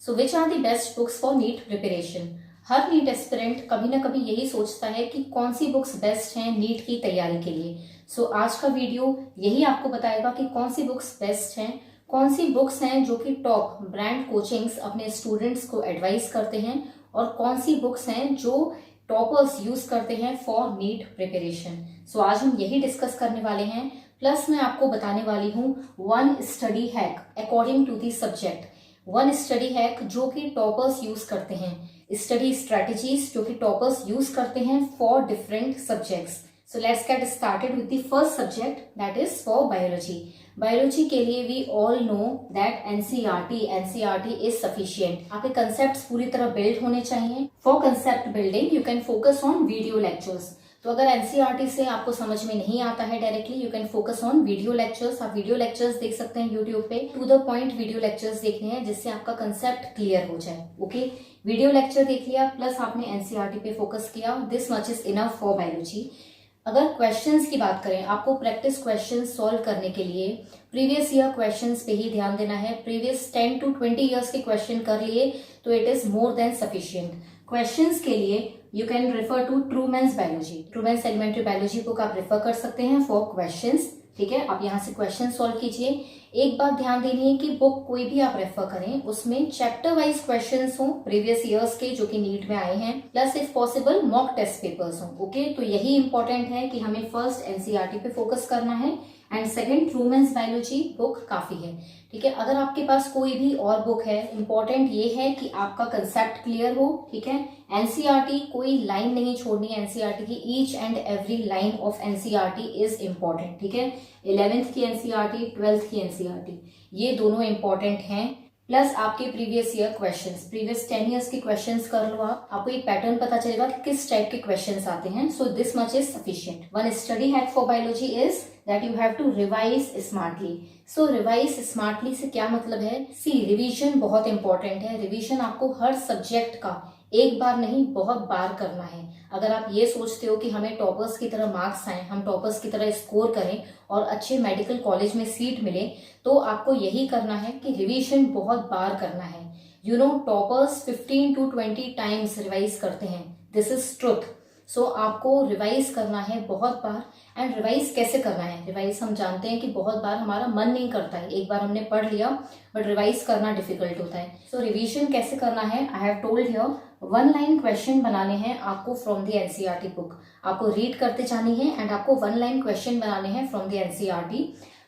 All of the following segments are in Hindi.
So which are the best books for NEET preparation. हर नीट एस्पिरेंट कभी ना कभी यही सोचता है कि कौन सी बुक्स बेस्ट हैं नीट की तैयारी के लिए। सो आज का वीडियो यही आपको बताएगा कि कौन सी बुक्स बेस्ट हैं, कौन सी बुक्स हैं जो कि टॉप ब्रांड कोचिंग्स अपने स्टूडेंट्स को एडवाइस करते हैं और कौन सी बुक्स हैं जो टॉपर्स यूज करते हैं फॉर नीट प्रिपरेशन। सो आज हम यही डिस्कस करने वाले हैं। प्लस मैं आपको बताने वाली हूँ one study hack according to the subject, one study hack जो कि टॉपर्स यूज करते हैं, स्टडी स्ट्रेटजीज जो कि टॉपर्स यूज करते हैं for different subjects. So let's get started with the first subject that is for biology. Biology के लिए we all know that NCERT is sufficient. आपके कंसेप्ट्स पूरी तरह बिल्ड होने चाहिए। For concept building you can focus on video lectures. तो अगर एनसीईआरटी से आपको समझ में नहीं आता है directly, you can focus on video lectures. आप वीडियो लेक्चर्स देख सकते हैं यूट्यूब पे, to the point video lectures देखने हैं जिससे आपका कंसेप्ट क्लियर हो जाए। ओके, वीडियो लेक्चर देख लिया प्लस आपने एनसीईआरटी पे फोकस किया, this much is enough for biology. अगर क्वेश्चंस की बात करें, आपको प्रैक्टिस क्वेश्चंस सॉल्व करने के लिए प्रीवियस ईयर क्वेश्चंस पे ही ध्यान देना है। प्रीवियस 10 to 20 ईयर्स के क्वेश्चन कर लिए तो it is more than sufficient. Questions के लिए you can refer to Trueman's biology, Trueman's elementary biology book आप रेफर कर सकते हैं फॉर क्वेश्चंस। ठीक है, आप यहाँ से क्वेश्चन सॉल्व कीजिए। एक बात ध्यान देनी है कि बुक कोई भी आप रेफर करें उसमें चैप्टर वाइज क्वेश्चंस हो प्रीवियस ईयर्स के जो कि नीट में आए हैं, plus if possible mock test papers हो। ओके, तो यही इंपॉर्टेंट है कि हमें फर्स्ट एनसीईआरटी पे फोकस करना है एंड सेकंड ट्रूमैन्स बायोलॉजी बुक काफी है। ठीक है, अगर आपके पास कोई भी और बुक है, इंपॉर्टेंट ये है कि आपका कंसेप्ट क्लियर हो। ठीक है, एनसीईआरटी कोई लाइन नहीं छोड़नी है एनसीईआरटी की, each and every line of NCERT is important. ठीक है, 11th की एनसीईआरटी, 12th की एनसीईआरटी, ये दोनों इंपॉर्टेंट हैं। प्लस आपके previous year questions, previous 10 years के क्वेश्चंस कर लो आप, आपको एक पैटर्न पता चलेगा कि किस टाइप के क्वेश्चंस आते हैं। So this much is sufficient. One study hack for biology is that you have to revise smartly. So revise smartly से क्या मतलब है? सी, रिवीजन बहुत इंपॉर्टेंट है। रिवीजन आपको हर सब्जेक्ट का एक बार नहीं बहुत बार करना है। अगर आप ये सोचते हो कि हमें टॉपर्स की तरह मार्क्स आए, हम टॉपर्स की तरह स्कोर करें और अच्छे मेडिकल कॉलेज में सीट मिले, तो आपको यही करना है कि रिवीजन बहुत बार करना है। You know, toppers 15 to 20 times revise करते हैं, दिस इज ट्रुथ। सो आपको रिवाइज करना है बहुत बार। एंड रिवाइज कैसे करना है? रिवाइज हम जानते हैं कि बहुत बार हमारा मन नहीं करता है, एक बार हमने पढ़ लिया बट रिवाइज करना डिफिकल्ट होता है। सो रिवीजन कैसे करना है? I have told here, one line question बनाने हैं आपको फ्रॉम द एनसीईआरटी बुक। आपको रीड करते जानी है एंड आपको वन लाइन क्वेश्चन बनाने हैं फ्रॉम द एनसीईआरटी।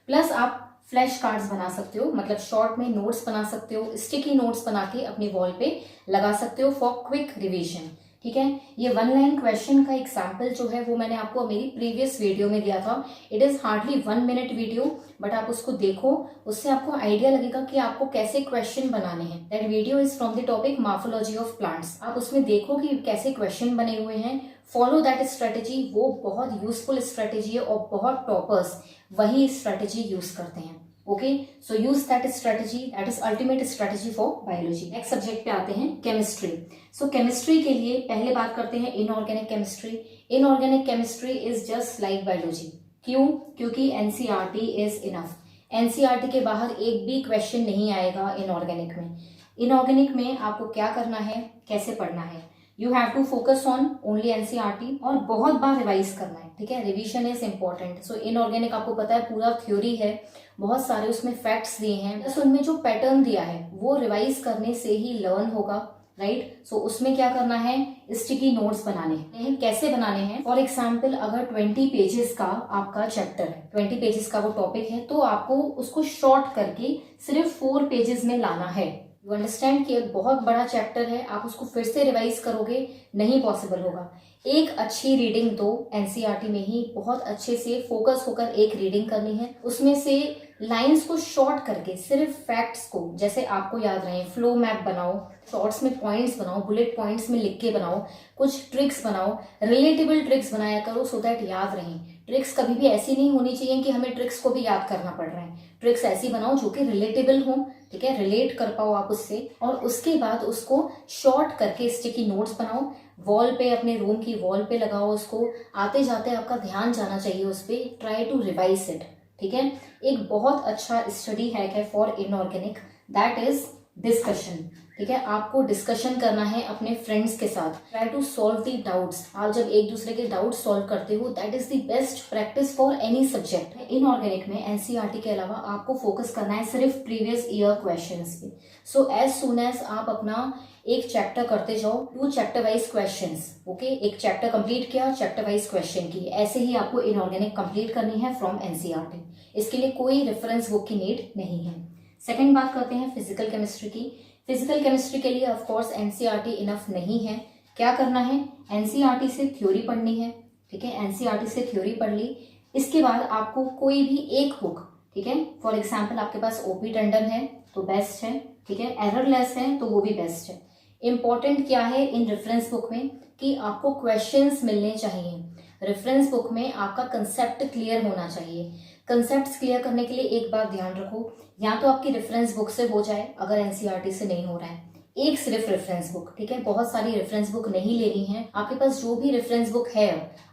प्लस आप फ्लैश कार्ड्स बना सकते हो, मतलब शॉर्ट में नोट्स बना सकते हो, स्टिकी नोट्स बना के अपनी वॉल पे लगा सकते हो फॉर क्विक रिवीजन। ठीक है, ये वन लाइन क्वेश्चन का एग्जाम्पल जो है वो मैंने आपको मेरी प्रीवियस वीडियो में दिया था। It is hardly 1 minute video, but आप उसको देखो, उससे आपको आइडिया लगेगा कि आपको कैसे क्वेश्चन बनाने हैं। That video is from the topic morphology of plants. आप उसमें देखो कि कैसे क्वेश्चन बने हुए हैं, फॉलो दैट स्ट्रेटेजी। वो बहुत यूजफुल स्ट्रेटेजी है और बहुत टॉपर्स वही स्ट्रेटेजी यूज करते हैं। Okay, so use that strategy, that is ultimate strategy for biology. Next subject पे आते हैं, केमिस्ट्री। सो केमिस्ट्री के लिए पहले बात करते हैं inorganic chemistry. Inorganic chemistry is just like biology. क्यों? क्योंकि एनसीईआरटी इज इनफ। एनसीईआरटी के बाहर एक भी क्वेश्चन नहीं आएगा इनऑर्गेनिक में। इनऑर्गेनिक में आपको क्या करना है, कैसे पढ़ना है? You have to focus on only NCERT और बहुत बार रिवाइज करना है। ठीक है, revision is important. So inorganic आपको पता है पूरा थ्योरी है, बहुत सारे उसमें फैक्ट्स दिए हैं, बस उनमें जो पैटर्न दिया है वो रिवाइज करने से ही लर्न होगा, राइट। सो उसमें क्या करना है? स्टिकी नोट्स बनाने हैं। कैसे बनाने हैं? फॉर एग्जाम्पल, अगर 20 पेजेस का आपका चैप्टर है, 20 पेजेस का वो टॉपिक है, तो आपको उसको शॉर्ट करके सिर्फ 4 पेजेस में लाना है। यू अंडरस्टैंड कि एक बहुत बड़ा चैप्टर है, आप उसको फिर से रिवाइज करोगे, नहीं पॉसिबल होगा। एक अच्छी रीडिंग दो, एनसीईआरटी में ही बहुत अच्छे से फोकस होकर एक रीडिंग करनी है, उसमें से लाइंस को शॉर्ट करके सिर्फ फैक्ट्स को जैसे आपको याद रहे, फ्लो मैप बनाओ, शॉर्ट्स में पॉइंट्स बनाओ, बुलेट पॉइंट्स में लिख के बनाओ, कुछ ट्रिक्स बनाओ, रिलेटेबल ट्रिक्स बनाया करो सो दैट याद रहें। ट्रिक्स कभी भी ऐसी नहीं होनी चाहिए कि हमें ट्रिक्स को भी याद करना पड़ रहा है। ट्रिक्स ऐसी बनाओ जो कि रिलेटेबल हो, ठीक है, रिलेट कर पाओ आप उससे, और उसके बाद उसको शॉर्ट करके स्टिकी नोट्स बनाओ, वॉल पे, अपने रूम की वॉल पे लगाओ उसको, आते जाते आपका ध्यान जाना चाहिए उस पर, ट्राई टू रिवाइज इट। ठीक है, एक बहुत अच्छा स्टडी हैक है for inorganic, that is discussion. ठीक है, आपको डिस्कशन करना है अपने फ्रेंड्स के साथ। Try to solve the doubts. आप जब एक दूसरे के डाउट सॉल्व करते हो, that is the best practice for any subject. Inorganic में एनसीईआरटी के अलावा आपको फोकस करना है सिर्फ प्रीवियस ईयर क्वेश्चंस पे। सो एज सून एज आप अपना एक चैप्टर करते जाओ, 2 चैप्टर वाइज क्वेश्चंस, ओके, एक चैप्टर कंप्लीट किया, चैप्टर वाइज क्वेश्चन की, ऐसे ही आपको इनऑर्गेनिक कंप्लीट करनी है फ्रॉम एनसीईआरटी। इसके लिए कोई रेफरेंस बुक की नीड नहीं है। सेकंड बात करते हैं फिजिकल केमिस्ट्री की। फिजिकल केमिस्ट्री के लिए ऑफ कोर्स एनसीईआरटी इनफ नहीं है। क्या करना है, एनसीईआरटी से थ्योरी पढ़नी है, ठीक है, एनसीईआरटी से थ्योरी पढ़ ली। इसके बाद आपको कोई भी एक बुक, ठीक है, फॉर एग्जाम्पल आपके पास ओपी टंडन है तो बेस्ट है, ठीक है, एररलेस है तो वो भी बेस्ट है। इंपॉर्टेंट क्या है इन रेफरेंस बुक में कि आपको क्वेश्चंस मिलने चाहिए। रेफरेंस बुक में आपका कंसेप्ट क्लियर होना चाहिए। कंसेप्ट क्लियर करने के लिए एक बात ध्यान रखो, या तो आपकी रेफरेंस बुक से हो जाए, अगर एनसीईआरटी से नहीं हो रहा है, एक सिर्फ रेफरेंस बुक, ठीक है, बहुत सारी रेफरेंस बुक नहीं लेनी है। आपके पास जो भी रेफरेंस बुक है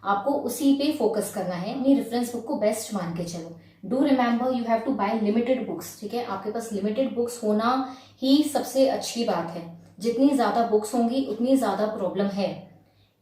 आपको उसी पे फोकस करना है, अपनी रेफरेंस बुक को बेस्ट मान के चलो। Do remember you have to buy limited books, ठीक है, आपके पास लिमिटेड बुक्स होना ही सबसे अच्छी बात है। जितनी ज्यादा बुक्स होंगी उतनी ज्यादा प्रॉब्लम है।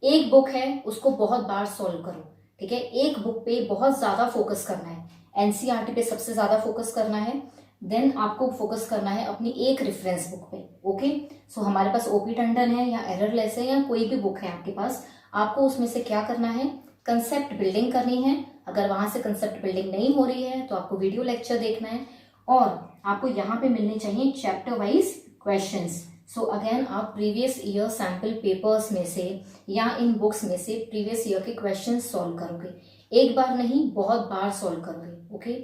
एक बुक है उसको बहुत बार सॉल्व करो, ठीक है, एक बुक पे बहुत ज्यादा फोकस करना है, एनसीईआरटी पे सबसे ज्यादा फोकस करना है, देन आपको फोकस करना है अपनी एक रेफरेंस बुक पे, ओके। सो हमारे पास ओपी टंडन है या एररलेस है या कोई भी बुक है आपके पास, आपको उसमें से क्या करना है, कंसेप्ट बिल्डिंग करनी है। अगर वहां से कंसेप्ट बिल्डिंग नहीं हो रही है तो आपको वीडियो लेक्चर देखना है, और आपको यहाँ पे मिलने चाहिए chapter wise questions. So again आप प्रीवियस ईयर सैम्पल पेपर्स में से या इन बुक्स में से प्रीवियस ईयर के क्वेश्चन सॉल्व करोगे, एक बार नहीं बहुत बार सॉल्व करोगे, ओके।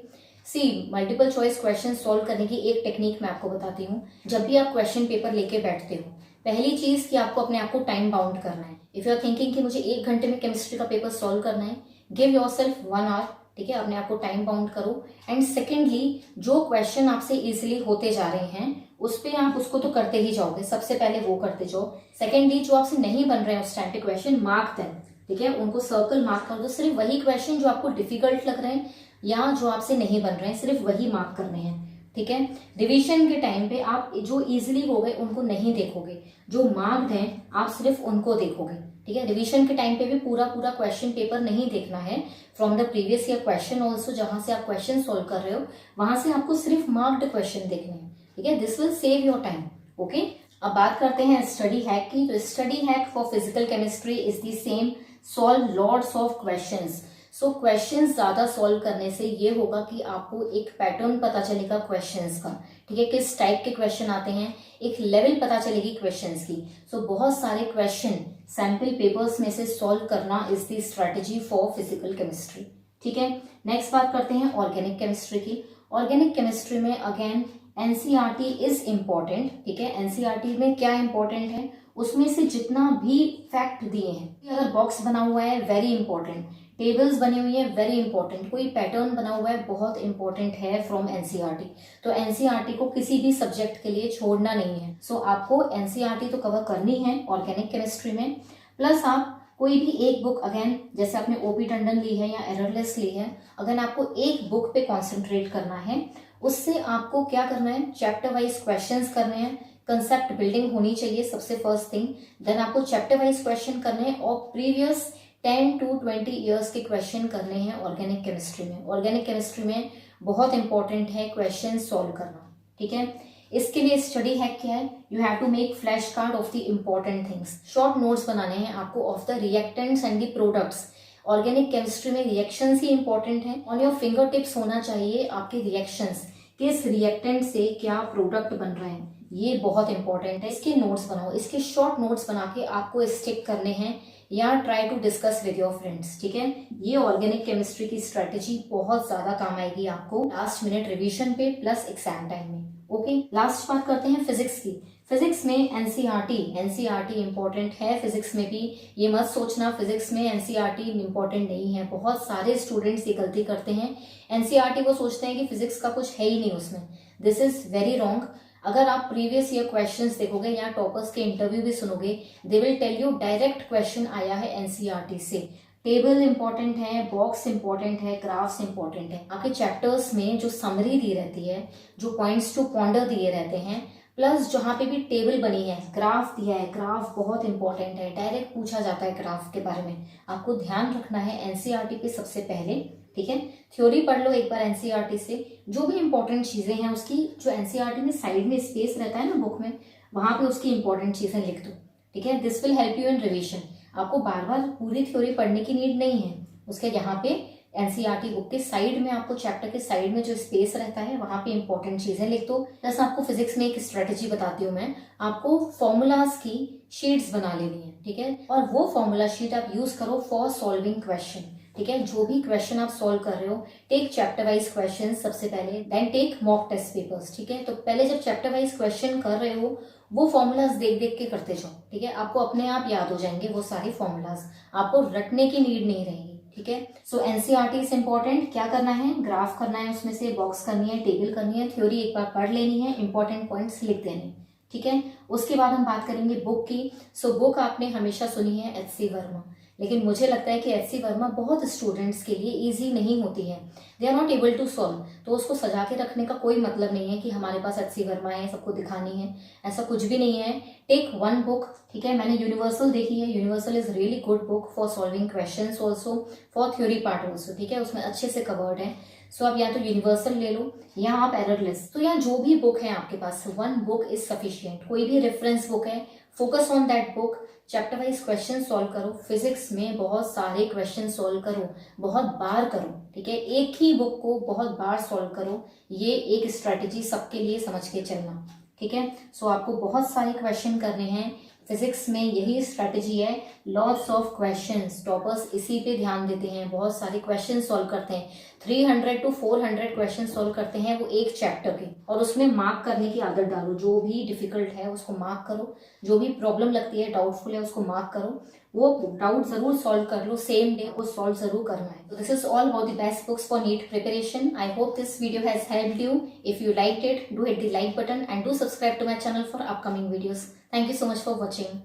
सी मल्टीपल चॉइस क्वेश्चन सॉल्व करने की एक टेक्निक मैं आपको बताती हूँ। जब भी आप क्वेश्चन पेपर लेके बैठते हो, पहली चीज कि आपको अपने आप को टाइम बाउंड करना है। इफ यू आर थिंकिंग कि मुझे 1 घंटे में केमिस्ट्री का पेपर सॉल्व करना है, गिव योरसेल्फ 1 आवर, ठीक है, अपने आप को टाइम बाउंड करो। एंड सेकेंडली, जो क्वेश्चन आपसे इजिली होते जा रहे हैं उस पे आप उसको तो करते ही जाओगे, सबसे पहले वो करते जाओ। सेकेंडली, जो आपसे नहीं बन रहे हैं उस टाइम पे क्वेश्चन, मार्क देम, ठीक है, उनको सर्कल मार्क कर दो। सिर्फ वही क्वेश्चन जो आपको डिफिकल्ट लग रहे हैं या जो आपसे नहीं बन रहे हैं, सिर्फ वही मार्क करने हैं, ठीक है। रिवीजन के टाइम पे आप जो इजिली हो गए उनको नहीं देखोगे, जो मार्क्ड हैं आप सिर्फ उनको देखोगे, ठीक है। रिवीजन के टाइम पे भी पूरा पूरा क्वेश्चन पेपर नहीं देखना है, from the previous year question also, जहां से आप क्वेश्चन सोल्व कर रहे हो वहां से आपको सिर्फ मार्क्ड क्वेश्चन देखने हैं, ठीक है। This will save your time, okay. अब बात करते हैं स्टडी हैक की। तो study hack for physical chemistry is the same, solve lots of questions. So questions ज्यादा सॉल्व करने से ये होगा कि आपको एक पैटर्न पता चलेगा क्वेश्चंस का, ठीक है, किस टाइप के क्वेश्चन आते हैं, एक लेवल पता चलेगी क्वेश्चंस की। सो बहुत सारे क्वेश्चन सैंपल पेपर्स में से सॉल्व करना is the strategy for physical chemistry, ठीक है। नेक्स्ट बात करते हैं ऑर्गेनिक केमिस्ट्री की। ऑर्गेनिक केमिस्ट्री में अगेन एनसीईआरटी इज इम्पोर्टेंट, ठीक है। एनसीईआरटी में क्या इंपॉर्टेंट है, उसमें से जितना भी फैक्ट दिए हैं, अगर बॉक्स बना हुआ है वेरी इंपॉर्टेंट, टेबल्स बनी हुई है वेरी इंपॉर्टेंट, कोई पैटर्न बना हुआ है बहुत इंपॉर्टेंट है फ्रॉम एनसीईआरटी। तो एनसीईआरटी को किसी भी सब्जेक्ट के लिए छोड़ना नहीं है। सो आपको एनसीईआरटी तो कवर करनी है ऑर्गेनिक केमिस्ट्री में, प्लस आप कोई भी एक बुक, अगेन जैसे आपने ओपी टंडन ली है या एररलेस ली है, अगर आपको एक बुक पे कॉन्सेंट्रेट करना है, उससे आपको क्या करना है, चैप्टर वाइज क्वेश्चंस करने हैं, कंसेप्ट बिल्डिंग होनी चाहिए सबसे फर्स्ट थिंग, देन आपको चैप्टर वाइज क्वेश्चन करने हैं और प्रीवियस 10 to 20 ईयर्स के क्वेश्चन करने हैं ऑर्गेनिक केमिस्ट्री में। ऑर्गेनिक केमिस्ट्री में बहुत इंपॉर्टेंट है क्वेश्चन सॉल्व करना, ठीक है। इसके लिए स्टडी हैक क्या है, you have to make flash card of the important things. Short notes बनाने हैं आपको of the reactants and the products. Organic chemistry में रिएक्शंस ही इंपॉर्टेंट है। ऑन योर फिंगर टिप्स होना चाहिए आपके रिएक्शंस, किस रिएक्टेंट से क्या प्रोडक्ट बन रहे हैं, ये बहुत इंपॉर्टेंट है। इसके नोट्स बनाओ, इसके शॉर्ट नोट्स बना के आपको स्टिक करने हैं या try to discuss with your friends, ठीक है। ये ऑर्गेनिक केमिस्ट्री की स्ट्रेटेजी बहुत ज्यादा काम आएगी आपको लास्ट मिनट रिवीजन पे प्लस एग्जाम टाइम में, ओके। लास्ट बात करते हैं फिजिक्स की। फिजिक्स में एनसीईआरटी इंपॉर्टेंट है। फिजिक्स में भी ये मत सोचना फिजिक्स में एनसीईआरटी इंपॉर्टेंट नहीं है। बहुत सारे स्टूडेंट्स ये गलती करते हैं, एनसीईआरटी को सोचते हैं कि फिजिक्स का कुछ है ही नहीं उसमें। This is very wrong. अगर आप प्रीवियस ईयर क्वेश्चंस देखोगे या टॉपर्स के इंटरव्यू भी सुनोगे, they will tell you direct question आया है एनसीईआरटी से। टेबल इंपॉर्टेंट है, बॉक्स इंपॉर्टेंट है, ग्राफ्स इंपॉर्टेंट है। आपके चैप्टर्स में जो समरी दी रहती है, जो पॉइंट्स टू पॉन्डर दिए रहते हैं, प्लस जहाँ पे भी टेबल बनी है, ग्राफ दिया है, ग्राफ बहुत इंपॉर्टेंट है, डायरेक्ट पूछा जाता है ग्राफ के बारे में, आपको ध्यान रखना है एनसीईआरटी पे सबसे पहले, ठीक है। थ्योरी पढ़ लो एक बार एनसीईआरटी से, जो भी इंपॉर्टेंट चीजें हैं उसकी, जो एनसीईआरटी में साइड में स्पेस रहता है ना बुक में, वहां पे उसकी इंपॉर्टेंट चीजें लिख दो, ठीक है। This will help you in revision. आपको बार बार पूरी थ्योरी पढ़ने की नीड नहीं है, उसके यहाँ पे एनसीईआरटी बुक के साइड में, आपको चैप्टर के साइड में जो स्पेस रहता है वहां पे इंपॉर्टेंट चीजें लिख दो। प्लस आपको फिजिक्स में एक स्ट्रेटेजी बताती हूँ मैं, आपको फॉर्मूलाज की शीट्स बना लेनी है, ठीक है। और वो फॉर्मूला शीट आप यूज करो फॉर सॉल्विंग क्वेश्चन, ठीक है। जो भी क्वेश्चन आप सॉल्व कर रहे हो, टेक चैप्टर वाइज क्वेश्चन सबसे पहले, then take mock test papers, ठीक है। तो पहले जब चैप्टर वाइज क्वेश्चन कर रहे हो, वो फॉर्मूलाज देख देख के करते जाओ, ठीक है। आपको अपने आप याद हो जाएंगे वो सारे फॉर्मूलाज, आपको रटने की नीड नहीं रहेगी, ठीक है। सो एनसीईआरटी इज इंपॉर्टेंट। क्या करना है, ग्राफ करना है, उसमें से बॉक्स करनी है, टेबल करनी है, थ्योरी एक बार पढ़ लेनी है, इंपॉर्टेंट पॉइंट्स लिख देने, ठीक है। उसके बाद हम बात करेंगे बुक की। सो बुक आपने हमेशा सुनी है एच.सी. वर्मा, लेकिन मुझे लगता है कि एच.सी. वर्मा बहुत स्टूडेंट्स के लिए इजी नहीं होती है, they are not able to solve. तो उसको सजा के रखने का कोई मतलब नहीं है कि हमारे पास एच.सी. वर्मा है सबको दिखानी है, ऐसा कुछ भी नहीं है। टेक वन बुक, ठीक है। मैंने यूनिवर्सल देखी है, universal is really good book for solving questions also, for theory part also, ठीक है। उसमें अच्छे से कवर्ड है। सो आप या तो यूनिवर्सल ले लो या आप एररलेस। तो यहाँ जो भी बुक है आपके पास, वन बुक इज सफिशियंट। कोई भी रेफरेंस बुक है, focus on that book, chapter wise question solve करो। फिजिक्स में बहुत सारे क्वेश्चन सॉल्व करो, बहुत बार करो, ठीक है। एक ही बुक को बहुत बार सॉल्व करो, ये एक स्ट्रेटेजी सबके लिए समझ के चलना, ठीक है। सो आपको बहुत सारे क्वेश्चन करने हैं फिजिक्स में, यही स्ट्रेटेजी है। लॉट्स ऑफ क्वेश्चंस, टॉपर्स इसी पे ध्यान देते हैं, बहुत सारे क्वेश्चन सॉल्व करते हैं, 300 to 400 क्वेश्चन सॉल्व करते हैं वो एक चैप्टर के। और उसमें मार्क करने की आदत डालो, जो भी डिफिकल्ट है उसको मार्क करो, जो भी प्रॉब्लम लगती है, डाउटफुल है, उसको मार्क करो, वो डाउट जरूर सॉल्व कर लो, सेम डे वो सॉल्व जरूर करना है। तो this is all about the best books for NEET preparation. I hope this video has helped you. If you liked it, do hit the like button and do subscribe to my channel for upcoming videos. Thank you so much for watching.